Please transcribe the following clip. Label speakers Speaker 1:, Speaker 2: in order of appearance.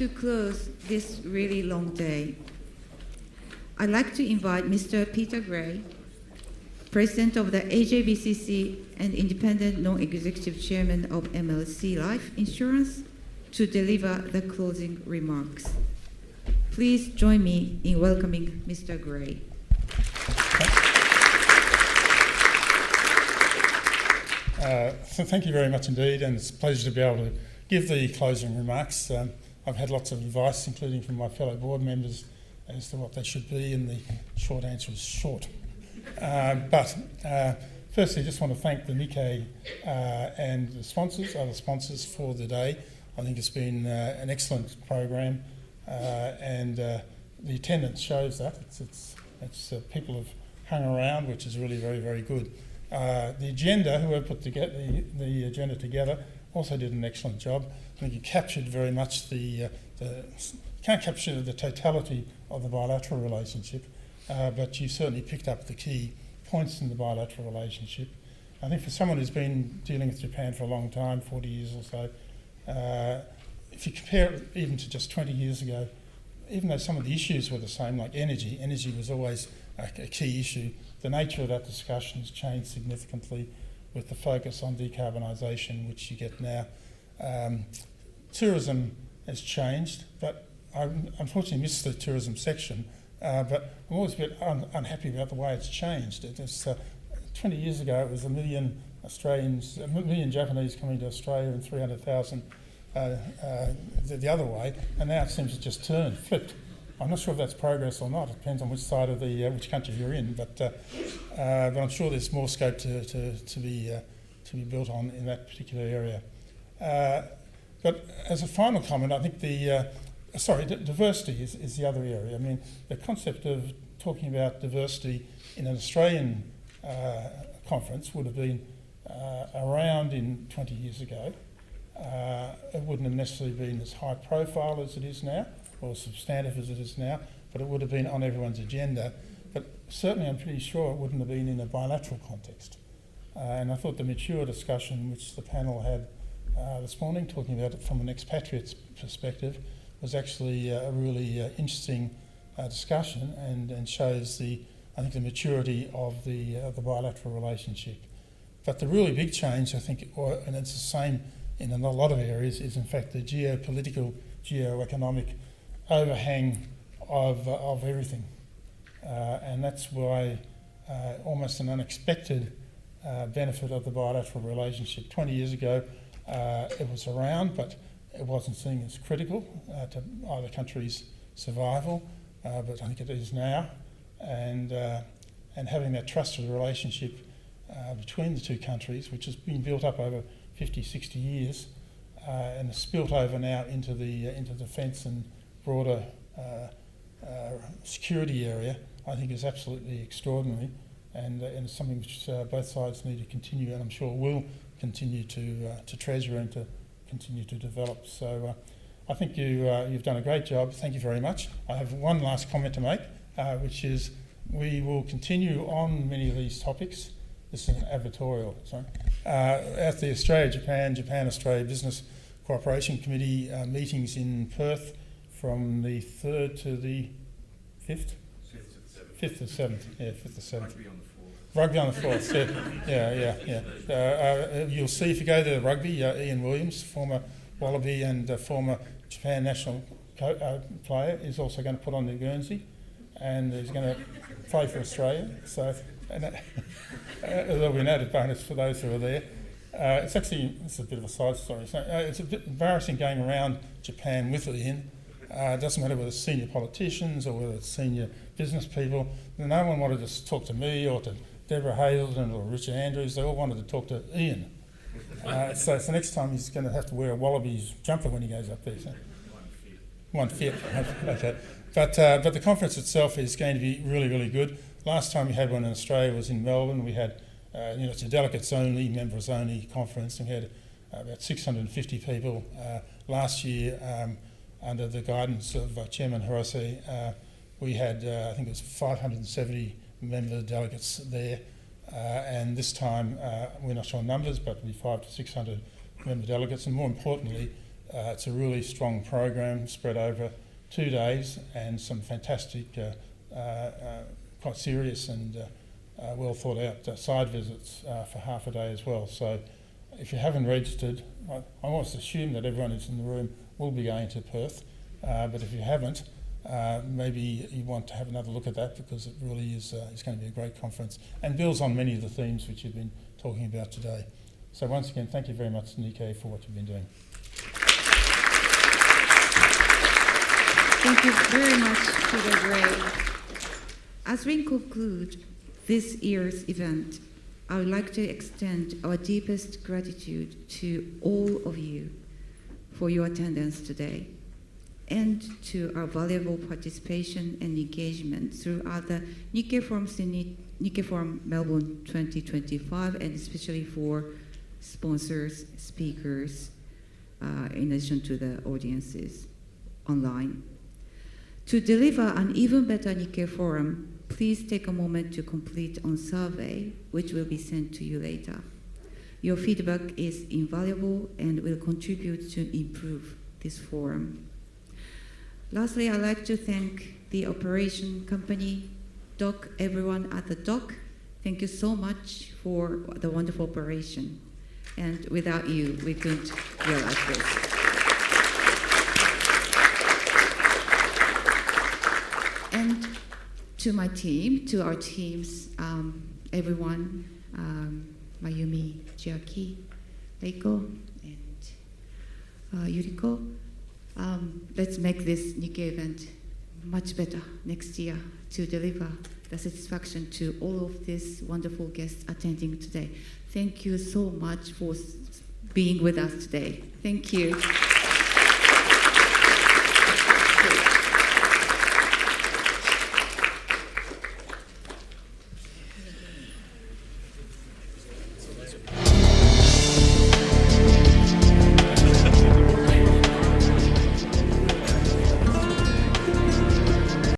Speaker 1: to close this really long day, I'd like to invite Mr. Peter Gray, President of the AJBCC and Independent Non-Executive Chairman of MLC Life Insurance, to deliver the closing remarks. Please join me in welcoming Mr. Gray.
Speaker 2: So thank you very much indeed, and it's a pleasure to be able to give the closing remarks. I've had lots of advice, including from my fellow board members, as to what they should be, and the short answer is short. But firstly, I just want to thank the Nikkei and the sponsors, other sponsors, for the day. I think it's been an excellent program, and the attendance shows that. It's people have hung around, which is really very, very good. The agenda, whoever put the agenda together, also did an excellent job. I think you captured very much can't capture the totality of the bilateral relationship, but you certainly picked up the key points in the bilateral relationship. I think for someone who's been dealing with Japan for a long time, 40 years or so, if you compare it even to just 20 years ago, even though some of the issues were the same, like energy was always a key issue. The nature of that discussion has changed significantly with the focus on decarbonisation, which you get now. Tourism has changed, but I unfortunately missed the tourism section, but I'm always a bit unhappy about the way it's changed. 20 years ago, it was 1 million Japanese coming to Australia and 300,000 the other way, and now it seems to just flipped. I'm not sure if that's progress or not. It depends on which side of which country you're in, but I'm sure there's more scope to be built on in that particular area. But as a final comment, I think diversity is the other area. I mean, the concept of talking about diversity in an Australian conference would have been around in 20 years ago. It wouldn't have necessarily been as high profile as it is now, or substantive as it is now, but it would have been on everyone's agenda. But certainly I'm pretty sure it wouldn't have been in a bilateral context. And I thought the mature discussion which the panel had this morning, talking about it from an expatriate's perspective, was actually a really interesting discussion, and shows the maturity of the bilateral relationship. But the really big change, I think, and it's the same in a lot of areas, is in fact the geopolitical, geoeconomic overhang of everything, and that's why almost an unexpected benefit of the bilateral relationship. 20 years ago, it was around, but it wasn't seen as critical to either country's survival, but I think it is now, and having that trusted relationship between the two countries, which has been built up over 50, 60 years, and it's spilt over now into the defence and broader security area, I think is absolutely extraordinary, and it's something which both sides need to continue, and I'm sure will continue to treasure and to continue to develop. So I think you've done a great job. Thank you very much. I have one last comment to make, which is we will continue on many of these topics. This is an advertorial. Sorry. At the Japan-Australia Business Cooperation Committee meetings in Perth from the 3rd to the 5th? 5th to 7th. Yeah, 5th to 7th. Rugby on the 4th, yeah. You'll see if you go to the rugby, Ian Williams, former Wallaby and former Japan national player, is also going to put on the Guernsey, and he's going to play for Australia. So there'll be an added bonus for those who are there. It's a bit of a side story. So, it's a bit embarrassing going around Japan with Ian. It doesn't matter whether it's senior politicians or whether it's senior business people. No one wanted to talk to me or to Deborah Hazelton or Richard Andrews. They all wanted to talk to Ian. So next time he's going to have to wear a Wallabies jumper when he goes up there. So. 1/5. Okay. But the conference itself is going to be really, really good. Last time we had one in Australia was in Melbourne. We had, it's a delegates only, members only conference, and we had about 650 people. Last year, under the guidance of Chairman Hirose, we had, I think it was 570 member delegates there. And this time, we're not sure numbers, but it'll be 500 to 600 member delegates. And more importantly, It's a really strong program spread over 2 days and some fantastic, quite serious and well thought out side visits for half a day as well. So if you haven't registered, I almost assume that everyone who's in the room will be going to Perth, but if you haven't, maybe you want to have another look at that, because it really is going to be a great conference and builds on many of the themes which you've been talking about today. So once again, thank you very much, Nikkei, for what you've been doing.
Speaker 1: Thank you very much, Peter Gray. As we conclude this year's event, I would like to extend our deepest gratitude to all of you for your attendance today, and to our valuable participation and engagement throughout the Nikkei Forum Melbourne 2025, and especially for sponsors, speakers, in addition to the audiences online. To deliver an even better Nikkei Forum, please take a moment to complete a survey, which will be sent to you later. Your feedback is invaluable and will contribute to improve this forum. Lastly, I'd like to thank the operation company, dock, everyone at the dock. Thank you so much for the wonderful operation. And without you, we couldn't realize this. And to my team, to our teams, everyone, Mayumi, Chiaki, Reiko, and Yuriko, let's make this Nikkei event much better next year to deliver the satisfaction to all of these wonderful guests attending today. Thank you so much for being with us today. Thank you.